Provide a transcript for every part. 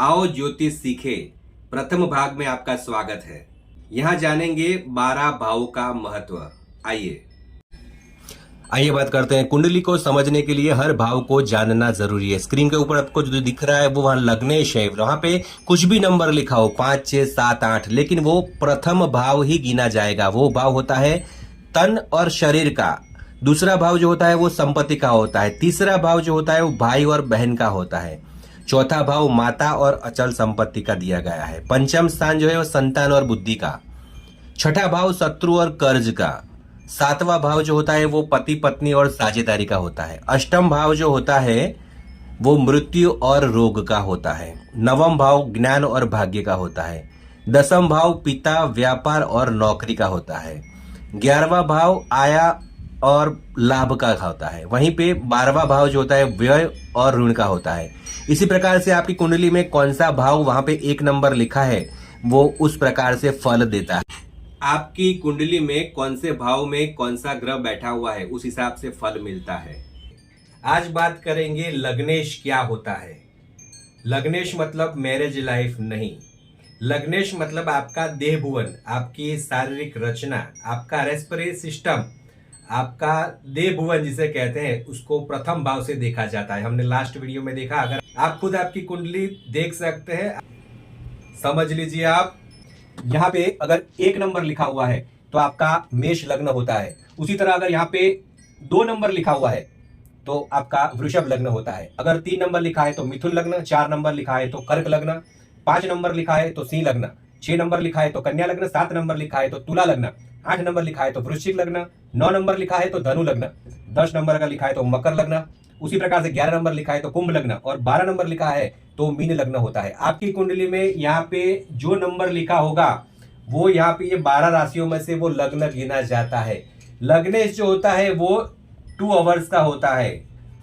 आओ ज्योतिष सीखे प्रथम भाग में आपका स्वागत है। यहाँ जानेंगे 12 भावों का महत्व। आइए बात करते हैं। कुंडली को समझने के लिए हर भाव को जानना जरूरी है। स्क्रीन के ऊपर आपको जो दिख रहा है वो वहां लग्नेश है, वहां पे कुछ भी नंबर लिखा हो 5, 6, 7, 8, लेकिन वो प्रथम भाव ही गिना जाएगा। वो भाव होता है तन और शरीर का। दूसरा भाव जो होता है वो संपत्ति का होता है। तीसरा भाव जो होता है वो भाई और बहन का होता है। चौथा भाव माता और अचल संपत्ति का दिया गया है। पंचम स्थान जो है वो संतान और बुद्धि का। छठा भाव शत्रु और कर्ज का। सातवां भाव जो होता है वो पति पत्नी और साझेदारी का होता है। अष्टम भाव जो होता है वो मृत्यु और रोग का होता है। नवम भाव ज्ञान और भाग्य का होता है। दसम भाव पिता, व्यापार और नौकरी का होता है। 11वां भाव आया और लाभ का होता है। वहीं पे 12वां भाव जो होता है व्यय और ऋण का होता है। इसी प्रकार से आपकी कुंडली में कौन सा भाव वहां पे 1 नंबर लिखा है वो उस प्रकार से फल देता है। आपकी कुंडली में कौन से भाव में कौन सा ग्रह बैठा हुआ है उस हिसाब से फल मिलता है। आज बात करेंगे लग्नेश क्या होता है। लग्नेश मतलब मैरिज लाइफ नहीं। लग्नेश मतलब आपका देह भुवन, आपकी शारीरिक रचना, आपका रेस्पिरेटरी सिस्टम, आपका देह भुवन जिसे कहते हैं उसको प्रथम भाव से देखा जाता है। हमने लास्ट वीडियो में देखा, अगर आप खुद आपकी कुंडली देख सकते हैं, समझ लीजिए। आप यहाँ पे अगर 1 नंबर लिखा हुआ है तो आपका मेष लग्न होता है। उसी तरह अगर यहाँ पे 2 नंबर लिखा हुआ है तो आपका वृषभ लग्न होता है। अगर 3 नंबर लिखा है तो मिथुन लग्न, 4 नंबर लिखा है तो कर्क लग्न, 5 नंबर लिखा है तो सिंह लग्न, 6 नंबर लिखा है तो कन्या लग्न, 7 नंबर लिखा है तो तुला लग्न, 8 नंबर लिखा है तो वृश्चिक लग्न, 9 नंबर लिखा है तो धनु लग्न, 10 नंबर का लिखा है तो मकर लग्न, उसी प्रकार से 11 नंबर लिखा है तो कुंभ लग्न और 12 नंबर लिखा है तो मीन लग्न होता है। आपकी कुंडली में यहाँ पे जो नंबर लिखा होगा वो यहाँ पे ये 12 राशियों में से वो लग्न गिना जाता है। लग्नेश जो होता है वो 2 आवर्स का होता है।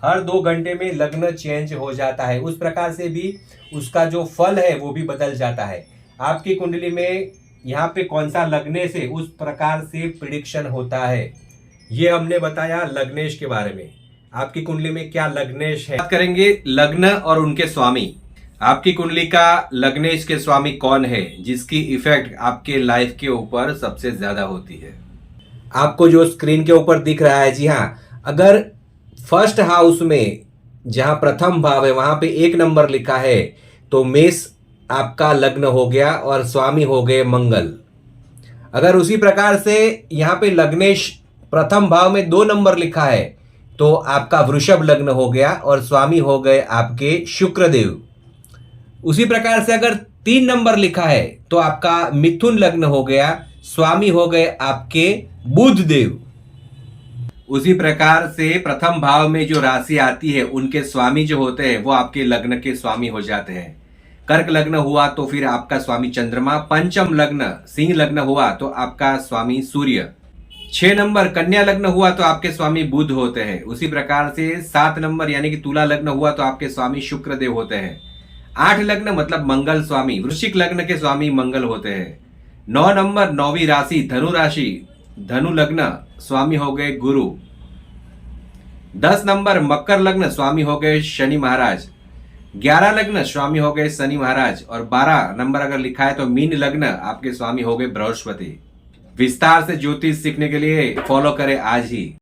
हर 2 घंटे में लग्न चेंज हो जाता है। उस प्रकार से भी उसका जो फल है वो भी बदल जाता है। आपकी कुंडली में यहाँ पे कौन सा लग्नेश है उस प्रकार से प्रिडिक्शन होता है। ये हमने बताया लग्नेश के बारे में। आपकी कुंडली में क्या लग्नेश है। बात करेंगे लग्न और उनके स्वामी। आपकी कुंडली का लग्नेश के स्वामी कौन है जिसकी इफेक्ट आपके लाइफ के ऊपर सबसे ज्यादा होती है। आपको जो स्क्रीन के ऊपर दिख रहा है, जी हाँ, अगर फर्स्ट हाउस में जहां प्रथम भाव है वहां पे 1 नंबर लिखा है तो मेष आपका लग्न हो गया और स्वामी हो गए मंगल। अगर उसी प्रकार से यहाँ पे लग्नेश प्रथम भाव में 2 नंबर लिखा है तो आपका वृषभ लग्न हो गया और स्वामी हो गए आपके शुक्रदेव। उसी प्रकार से अगर 3 नंबर लिखा है तो आपका मिथुन लग्न हो गया, स्वामी हो गए आपके बुध देव। उसी प्रकार से प्रथम भाव में जो राशि आती है उनके स्वामी जो होते हैं वो आपके लग्न के स्वामी हो जाते हैं। कर्क लग्न हुआ तो फिर आपका स्वामी चंद्रमा। पंचम लग्न सिंह लग्न हुआ तो आपका स्वामी सूर्य। 6 नंबर कन्या लग्न हुआ तो आपके स्वामी बुध होते हैं। उसी प्रकार से 7 नंबर यानी कि तुला लग्न हुआ तो आपके स्वामी शुक्रदेव होते हैं। 8 लग्न मतलब मंगल स्वामी, वृश्चिक लग्न के स्वामी मंगल होते हैं। 9 नंबर 9वीं राशि धनु राशि, धनु लग्न स्वामी हो गए गुरु। 10 नंबर मकर लग्न स्वामी हो गए शनि महाराज। 11 लग्न स्वामी हो गए शनि महाराज और 12 नंबर अगर लिखा है तो मीन लग्न आपके स्वामी हो गए बृहस्पति। विस्तार से ज्योतिष सीखने के लिए फॉलो करें आज ही।